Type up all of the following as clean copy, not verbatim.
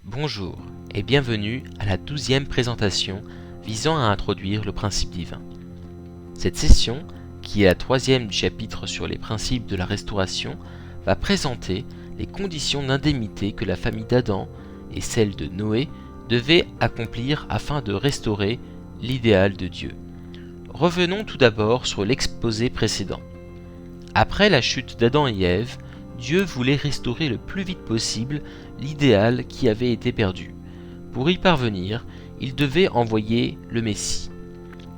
Bonjour et bienvenue à la 12e présentation visant à introduire le principe divin. Cette session, qui est la 3e du chapitre sur les principes de la restauration, va présenter les conditions d'indemnité que la famille d'Adam et celle de Noé devaient accomplir afin de restaurer l'idéal de Dieu. Revenons tout d'abord sur l'exposé précédent. Après la chute d'Adam et Ève, Dieu voulait restaurer le plus vite possible l'idéal qui avait été perdu. Pour y parvenir, il devait envoyer le Messie,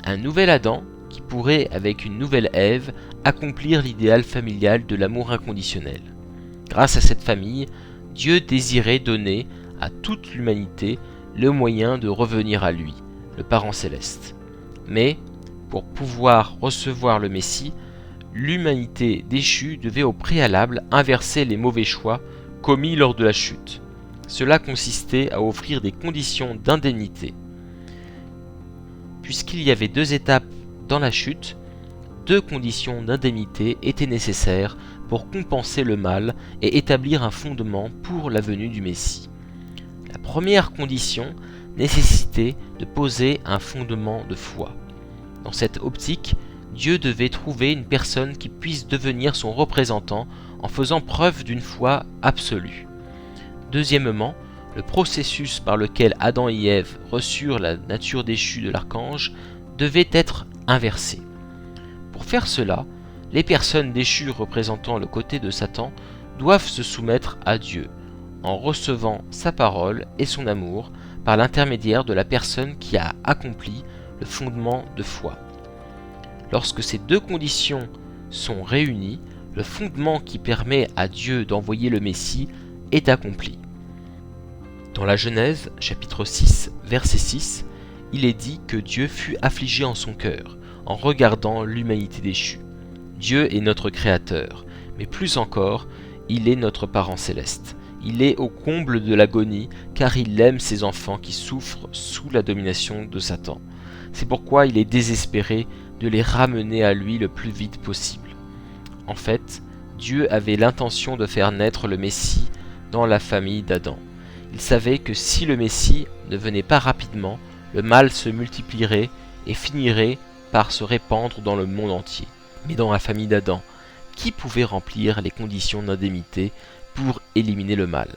un nouvel Adam qui pourrait, avec une nouvelle Ève, accomplir l'idéal familial de l'amour inconditionnel. Grâce à cette famille, Dieu désirait donner à toute l'humanité le moyen de revenir à lui, le Parent céleste. Mais, pour pouvoir recevoir le Messie, l'humanité déchue devait au préalable inverser les mauvais choix commis lors de la chute. Cela consistait à offrir des conditions d'indemnité. Puisqu'il y avait deux étapes dans la chute, deux conditions d'indemnité étaient nécessaires pour compenser le mal et établir un fondement pour la venue du Messie. La première condition nécessitait de poser un fondement de foi. Dans cette optique, Dieu devait trouver une personne qui puisse devenir son représentant en faisant preuve d'une foi absolue. Deuxièmement, le processus par lequel Adam et Ève reçurent la nature déchue de l'archange devait être inversé. Pour faire cela, les personnes déchues représentant le côté de Satan doivent se soumettre à Dieu, en recevant sa parole et son amour par l'intermédiaire de la personne qui a accompli le fondement de foi. Lorsque ces deux conditions sont réunies, le fondement qui permet à Dieu d'envoyer le Messie est accompli. Dans la Genèse, chapitre 6, verset 6, il est dit que Dieu fut affligé en son cœur, en regardant l'humanité déchue. Dieu est notre Créateur, mais plus encore, il est notre Parent céleste. Il est au comble de l'agonie, car il aime ses enfants qui souffrent sous la domination de Satan. C'est pourquoi il est désespéré de les ramener à lui le plus vite possible. En fait, Dieu avait l'intention de faire naître le Messie dans la famille d'Adam. Il savait que si le Messie ne venait pas rapidement, le mal se multiplierait et finirait par se répandre dans le monde entier. Mais dans la famille d'Adam, qui pouvait remplir les conditions d'indemnité pour éliminer le mal?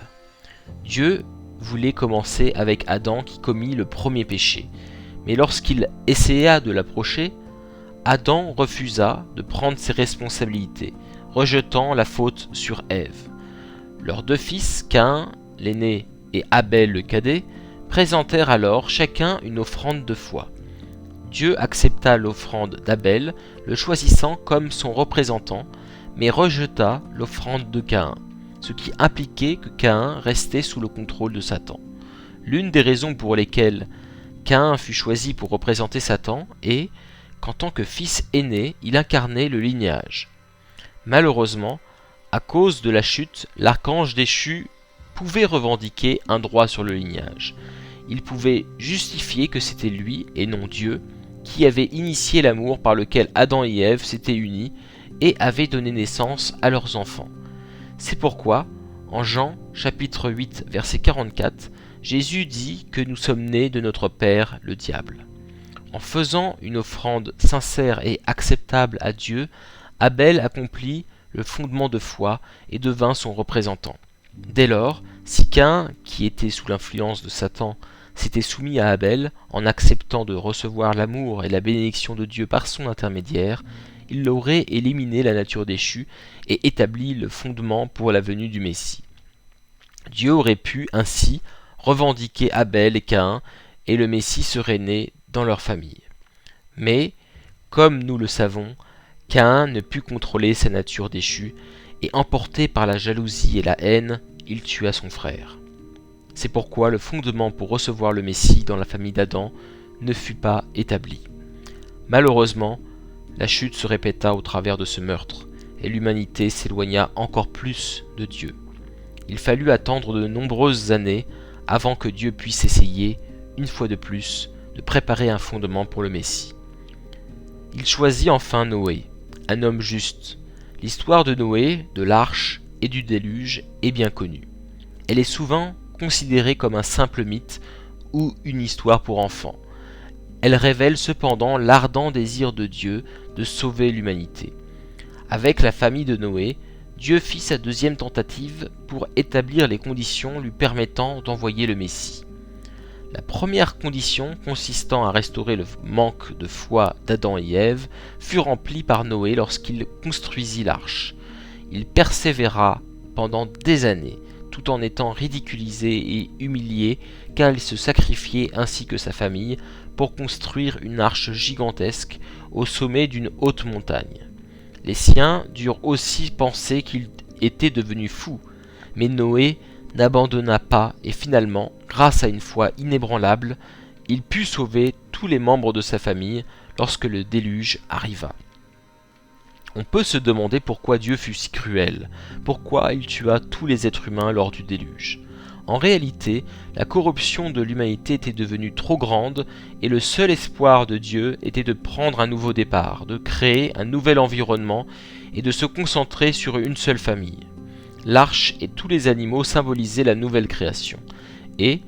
Dieu voulait commencer avec Adam qui commit le premier péché. Mais lorsqu'il essaya de l'approcher, Adam refusa de prendre ses responsabilités, rejetant la faute sur Ève. Leurs deux fils, Caïn, l'aîné, et Abel, le cadet, présentèrent alors chacun une offrande de foi. Dieu accepta l'offrande d'Abel, le choisissant comme son représentant, mais rejeta l'offrande de Caïn, ce qui impliquait que Caïn restait sous le contrôle de Satan. L'une des raisons pour lesquelles Caïn fut choisi pour représenter Satan est qu'en tant que fils aîné, il incarnait le lignage. Malheureusement, à cause de la chute, l'archange déchu pouvait revendiquer un droit sur le lignage. Il pouvait justifier que c'était lui, et non Dieu, qui avait initié l'amour par lequel Adam et Ève s'étaient unis et avaient donné naissance à leurs enfants. C'est pourquoi, en Jean chapitre 8, verset 44, Jésus dit que nous sommes nés de notre père, le diable. En faisant une offrande sincère et acceptable à Dieu, Abel accomplit le fondement de foi et devint son représentant. Dès lors, si Caïn, qui était sous l'influence de Satan, s'était soumis à Abel en acceptant de recevoir l'amour et la bénédiction de Dieu par son intermédiaire, il aurait éliminé la nature déchue et établi le fondement pour la venue du Messie. Dieu aurait pu ainsi revendiquer Abel et Caïn, et le Messie serait né dans leur famille. Mais, comme nous le savons, Caïn ne put contrôler sa nature déchue, et emporté par la jalousie et la haine, il tua son frère. C'est pourquoi le fondement pour recevoir le Messie dans la famille d'Adam ne fut pas établi. Malheureusement, la chute se répéta au travers de ce meurtre, et l'humanité s'éloigna encore plus de Dieu. Il fallut attendre de nombreuses années avant que Dieu puisse essayer, une fois de plus, de préparer un fondement pour le Messie. Il choisit enfin Noé, un homme juste. L'histoire de Noé, de l'arche et du déluge est bien connue. Elle est souvent considérée comme un simple mythe ou une histoire pour enfants. Elle révèle cependant l'ardent désir de Dieu de sauver l'humanité. Avec la famille de Noé, Dieu fit sa deuxième tentative pour établir les conditions lui permettant d'envoyer le Messie. La première condition, consistant à restaurer le manque de foi d'Adam et Ève, fut remplie par Noé lorsqu'il construisit l'arche. Il persévéra pendant des années, tout en étant ridiculisé et humilié, car il se sacrifiait ainsi que sa famille pour construire une arche gigantesque au sommet d'une haute montagne. Les siens durent aussi penser qu'il était devenu fou, mais Noé n'abandonna pas et finalement, grâce à une foi inébranlable, il put sauver tous les membres de sa famille lorsque le déluge arriva. On peut se demander pourquoi Dieu fut si cruel, pourquoi il tua tous les êtres humains lors du déluge. En réalité, la corruption de l'humanité était devenue trop grande et le seul espoir de Dieu était de prendre un nouveau départ, de créer un nouvel environnement et de se concentrer sur une seule famille. L'arche et tous les animaux symbolisaient la nouvelle création, et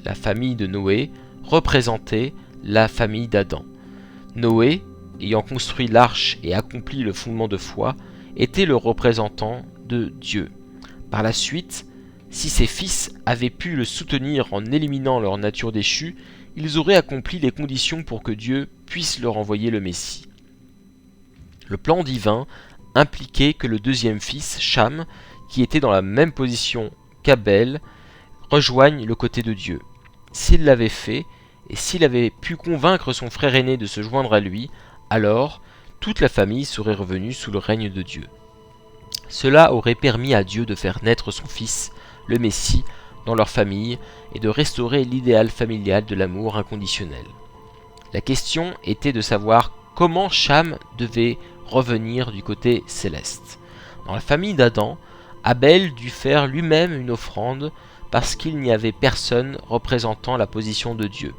la famille de Noé représentait la famille d'Adam. Noé, ayant construit l'arche et accompli le fondement de foi, était le représentant de Dieu. Par la suite, si ses fils avaient pu le soutenir en éliminant leur nature déchue, ils auraient accompli les conditions pour que Dieu puisse leur envoyer le Messie. Le plan divin impliquait que le deuxième fils, Cham, qui était dans la même position qu'Abel, rejoigne le côté de Dieu. S'il l'avait fait, et s'il avait pu convaincre son frère aîné de se joindre à lui, alors toute la famille serait revenue sous le règne de Dieu. Cela aurait permis à Dieu de faire naître son fils, le Messie, dans leur famille et de restaurer l'idéal familial de l'amour inconditionnel. La question était de savoir comment Cham devait revenir du côté céleste. Dans la famille d'Adam, Abel dut faire lui-même une offrande parce qu'il n'y avait personne représentant la position de Dieu.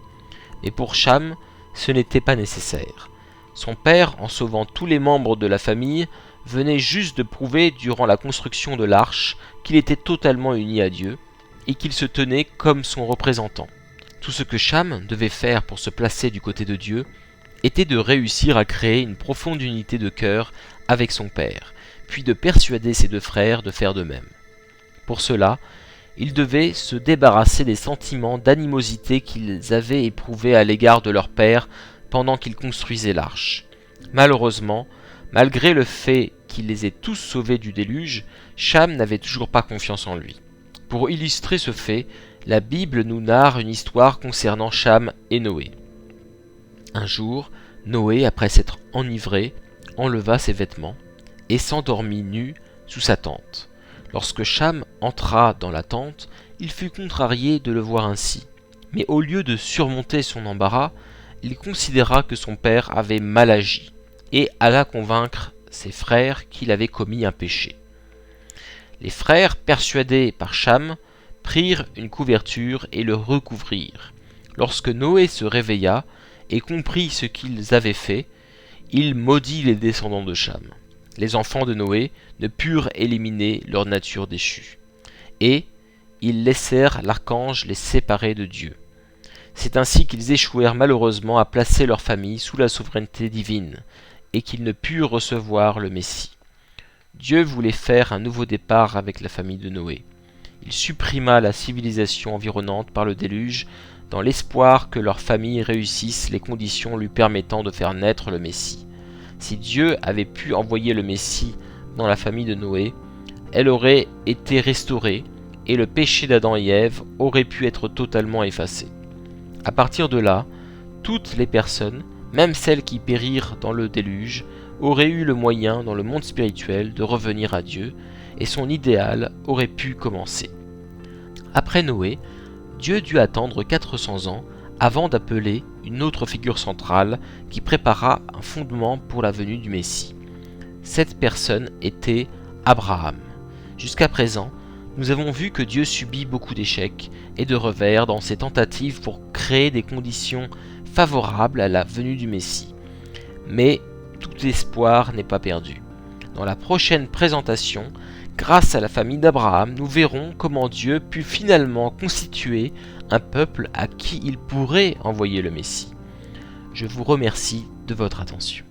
Mais pour Cham, ce n'était pas nécessaire. Son père, en sauvant tous les membres de la famille, venait juste de prouver durant la construction de l'arche qu'il était totalement uni à Dieu et qu'il se tenait comme son représentant. Tout ce que Cham devait faire pour se placer du côté de Dieu était de réussir à créer une profonde unité de cœur avec son père, puis de persuader ses deux frères de faire de même. Pour cela, il devait se débarrasser des sentiments d'animosité qu'ils avaient éprouvés à l'égard de leur père pendant qu'ils construisaient l'arche. Malheureusement, malgré le fait qu'il les ait tous sauvés du déluge, Cham n'avait toujours pas confiance en lui. Pour illustrer ce fait, la Bible nous narre une histoire concernant Cham et Noé. Un jour, Noé, après s'être enivré, enleva ses vêtements et s'endormit nu sous sa tente. Lorsque Cham entra dans la tente, il fut contrarié de le voir ainsi. Mais au lieu de surmonter son embarras, il considéra que son père avait mal agi et alla convaincre ses frères qu'il avait commis un péché. Les frères, persuadés par Cham, prirent une couverture et le recouvrirent. Lorsque Noé se réveilla et comprit ce qu'ils avaient fait, il maudit les descendants de Cham. Les enfants de Noé ne purent éliminer leur nature déchue. Et ils laissèrent l'archange les séparer de Dieu. C'est ainsi qu'ils échouèrent malheureusement à placer leur famille sous la souveraineté divine, et qu'ils ne purent recevoir le Messie. Dieu voulait faire un nouveau départ avec la famille de Noé. Il supprima la civilisation environnante par le déluge, dans l'espoir que leur famille réussisse les conditions lui permettant de faire naître le Messie. Si Dieu avait pu envoyer le Messie dans la famille de Noé, elle aurait été restaurée et le péché d'Adam et Ève aurait pu être totalement effacé. À partir de là, toutes les personnes, même celles qui périrent dans le déluge, auraient eu le moyen dans le monde spirituel de revenir à Dieu et son idéal aurait pu commencer. Après Noé, Dieu dut attendre 400 ans avant d'appeler une autre figure centrale qui prépara un fondement pour la venue du Messie. Cette personne était Abraham. Jusqu'à présent, nous avons vu que Dieu subit beaucoup d'échecs et de revers dans ses tentatives pour créer des conditions favorables à la venue du Messie. Mais tout espoir n'est pas perdu. Dans la prochaine présentation, Grâce à la famille d'Abraham, nous verrons comment Dieu put finalement constituer un peuple à qui il pourrait envoyer le Messie. Je vous remercie de votre attention.